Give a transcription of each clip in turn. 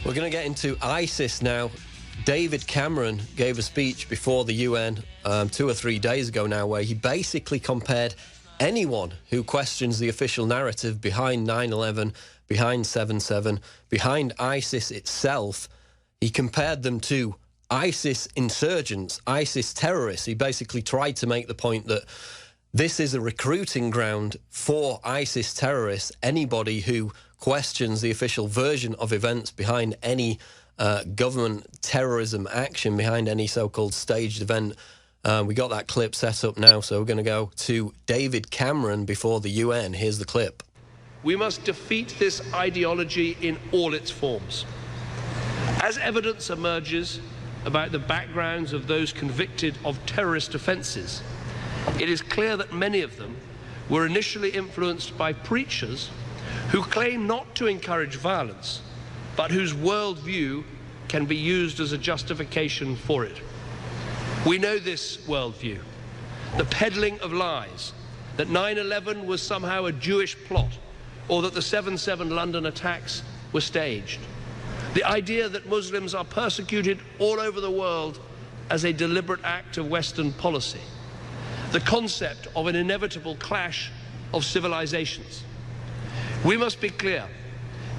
We're going to get into ISIS now. David Cameron gave a speech before the UN 2 or 3 days ago now, where he basically compared anyone who questions the official narrative behind 9/11, behind 7/7, behind ISIS itself. He compared them to ISIS insurgents, ISIS terrorists. He basically tried to make the point that this is a recruiting ground for ISIS terrorists. Anybody who questions the official version of events behind any government terrorism action, behind any so-called staged event. We got that clip set up now, so we're going to go to David Cameron before the UN. Here's the clip. We must defeat this ideology in all its forms. As evidence emerges about the backgrounds of those convicted of terrorist offences, it is clear that many of them were initially influenced by preachers who claim not to encourage violence, but whose worldview can be used as a justification for it. We know this worldview, the peddling of lies, that 9/11 was somehow a Jewish plot, or that the 7/7 London attacks were staged. The idea that Muslims are persecuted all over the world as a deliberate act of Western policy. The concept of an inevitable clash of civilizations. We must be clear.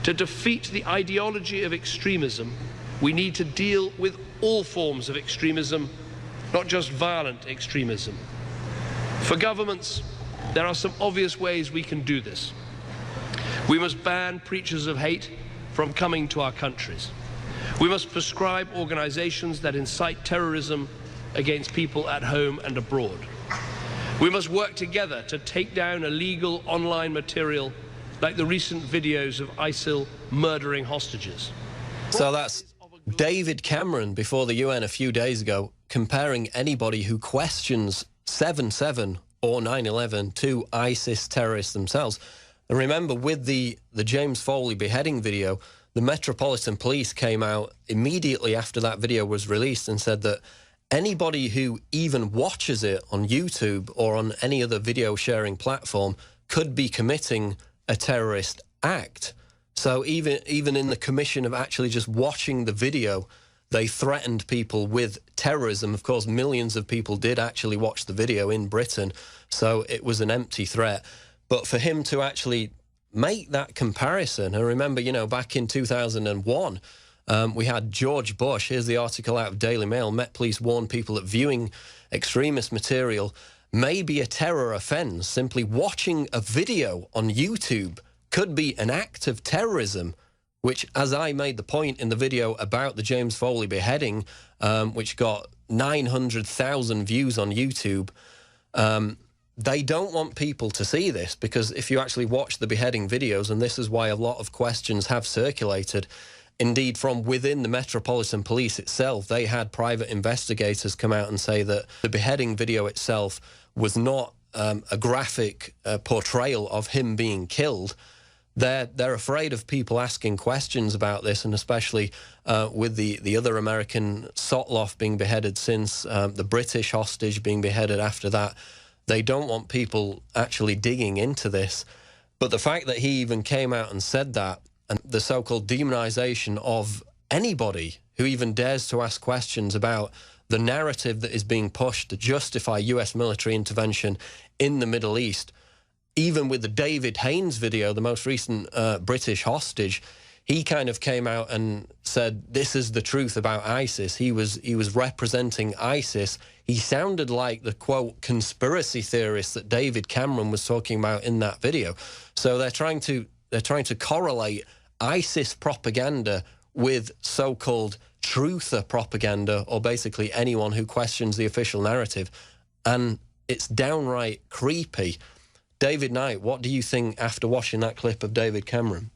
To defeat the ideology of extremism, we need to deal with all forms of extremism, not just violent extremism. For governments, there are some obvious ways we can do this. We must ban preachers of hate from coming to our countries. We must prescribe organizations that incite terrorism against people at home and abroad. We must work together to take down illegal online material like the recent videos of ISIL murdering hostages. So that's David Cameron before the UN a few days ago, comparing anybody who questions 7/7 or 9/11 to ISIS terrorists themselves. And remember, with the James Foley beheading video, the Metropolitan Police came out immediately after that video was released and said that anybody who even watches it on YouTube or on any other video sharing platform could be committing a terrorist act. So even in the commission of actually just watching the video, they threatened people with terrorism. Of course, millions of people did actually watch the video in Britain, so it was an empty threat. But for him to actually make that comparison, and remember, you know, back in 2001, we had George Bush. Here's the article out of Daily Mail. Met Police warn people that viewing extremist material may be a terror offence. Simply watching a video on YouTube could be an act of terrorism, which, as I made the point in the video about the James Foley beheading, which got 900,000 views on YouTube, they don't want people to see this, because if you actually watch the beheading videos, and this is why a lot of questions have circulated, indeed from within the Metropolitan Police itself, they had private investigators come out and say that the beheading video itself was not a graphic portrayal of him being killed. They're afraid of people asking questions about this, and especially with the other American Sotloff being beheaded since, the British hostage being beheaded after that. They don't want people actually digging into this. But the fact that he even came out and said that, and the so-called demonization of anybody who even dares to ask questions about the narrative that is being pushed to justify US military intervention in the Middle East, even with the David Haines video, the most recent British hostage, he kind of came out and said, this is the truth about ISIS. He was representing ISIS. He sounded like the, quote, conspiracy theorist that David Cameron was talking about in that video. So they're trying to correlate ISIS propaganda with so-called truther propaganda, or basically anyone who questions the official narrative. And it's downright creepy. David Knight, what do you think after watching that clip of David Cameron?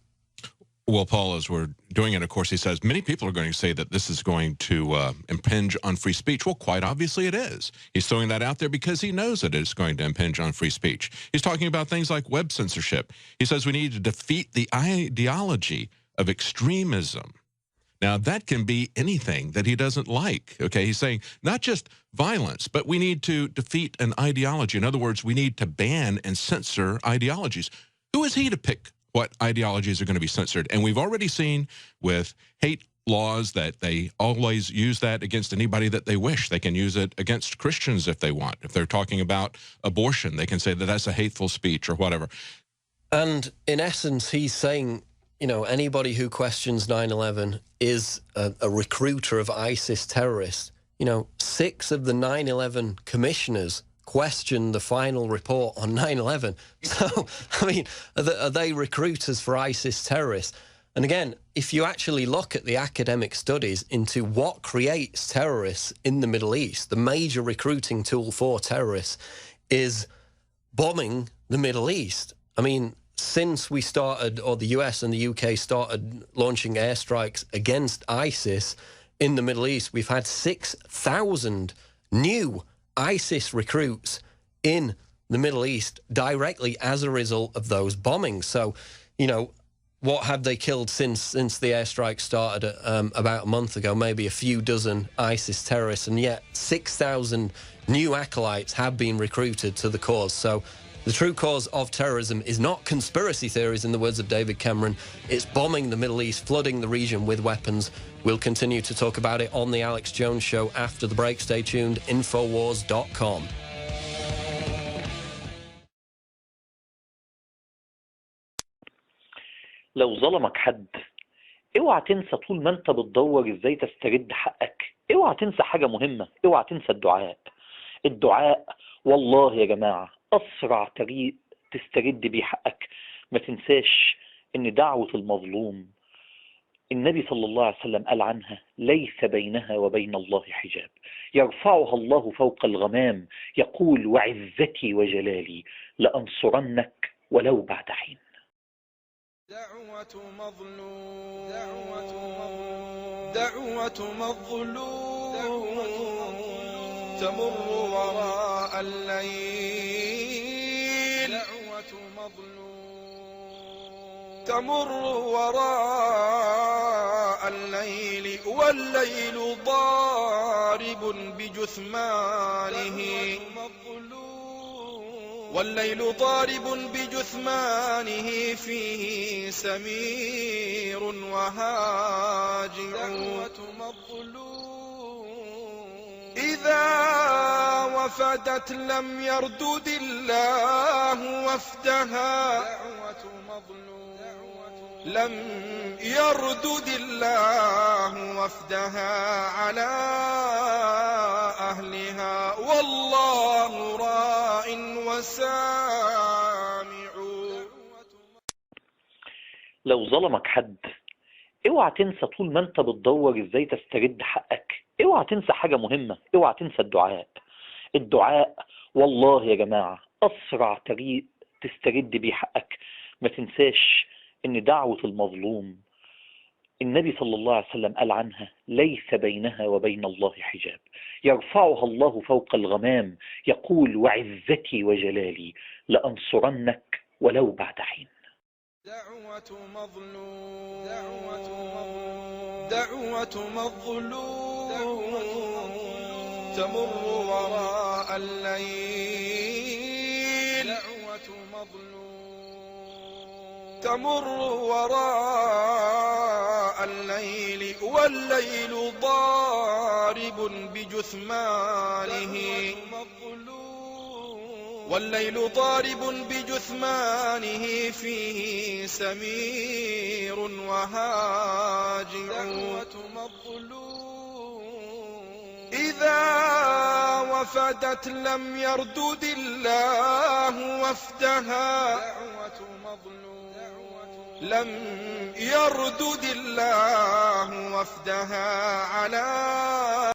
Well, Paul, as we're doing it, of course, he says many people are going to say that this is going to impinge on free speech. Well, quite obviously it is. He's throwing that out there because he knows that it's going to impinge on free speech. He's talking about things like web censorship. He says we need to defeat the ideology of extremism. Now, that can be anything that he doesn't like, okay? He's saying not just violence, but we need to defeat an ideology. In other words, we need to ban and censor ideologies. Who is he to pick what ideologies are going to be censored. And we've already seen with hate laws that they always use that against anybody that they wish. They can use it against Christians if they want. If they're talking about abortion, they can say that that's a hateful speech or whatever. And in essence, he's saying, you know, anybody who questions 9/11 is a recruiter of ISIS terrorists. You know, 6 of the 9/11 commissioners questioned the final report on 9/11. So, I mean, are they recruiters for ISIS terrorists? And again, if you actually look at the academic studies into what creates terrorists in the Middle East, the major recruiting tool for terrorists is bombing the Middle East. I mean, since we started, or the US and the UK started launching airstrikes against ISIS in the Middle East, we've had 6,000 new ISIS recruits in the Middle East directly as a result of those bombings. So, you know, what have they killed since the airstrike started about a month ago? Maybe a few dozen ISIS terrorists, and yet 6,000 new acolytes have been recruited to the cause. So the true cause of terrorism is not conspiracy theories, in the words of David Cameron. It's bombing the Middle East, flooding the region with weapons. We'll continue to talk about it on the Alex Jones Show after the break. Stay tuned, Infowars.com. لو ظلمك حد اوعى تنسى طول ما انت بتدور ازاي تسترد حقك. اوعى تنسى حاجة مهمة، اوعى تنسى الدعاء. الدعاء والله يا جماعة اسرع طريق تسترد بيه حقك. ما تنساش ان دعوة المظلوم النبي صلى الله عليه وسلم قال عنها ليس بينها وبين الله حجاب، يرفعها الله فوق الغمام، يقول وعزتي وجلالي لأنصرنك ولو بعد حين. دعوة مظلوم دعوة مظلوم تمر وراء الليل، دعوة مظلوم تمر وراء الليل والليل ضارب بجثمانه، والليل ضارب بجثمانه فيه سمير وهاجع. إذا وفدت لم يردد الله وفدها، لم يردد الله وفدها على أهلها والله راء وسامع. لو ظلمك حد اوعى تنسى طول ما انت بتدور ازاي تسترد حقك. اوعى تنسى حاجة مهمة، اوعى تنسى الدعاء. الدعاء والله يا جماعة اسرع طريق تسترد بيه حقك. ما تنساش ان دعوة المظلوم النبي صلى الله عليه وسلم قال عنها ليس بينها وبين الله حجاب، يرفعها الله فوق الغمام، يقول وعزتي وجلالي لأنصرنك ولو بعد حين. دعوة مظلوم دعوة مظلوم تمر وراء الليل، دعوة مظلوم تمر وراء الليل والليل ضارب بجثمانه، والليل ضارب بجثمانه فيه سمير وهاجع. إذا وفدت لم يردد الله وفدها، لم يردد الله وفدها على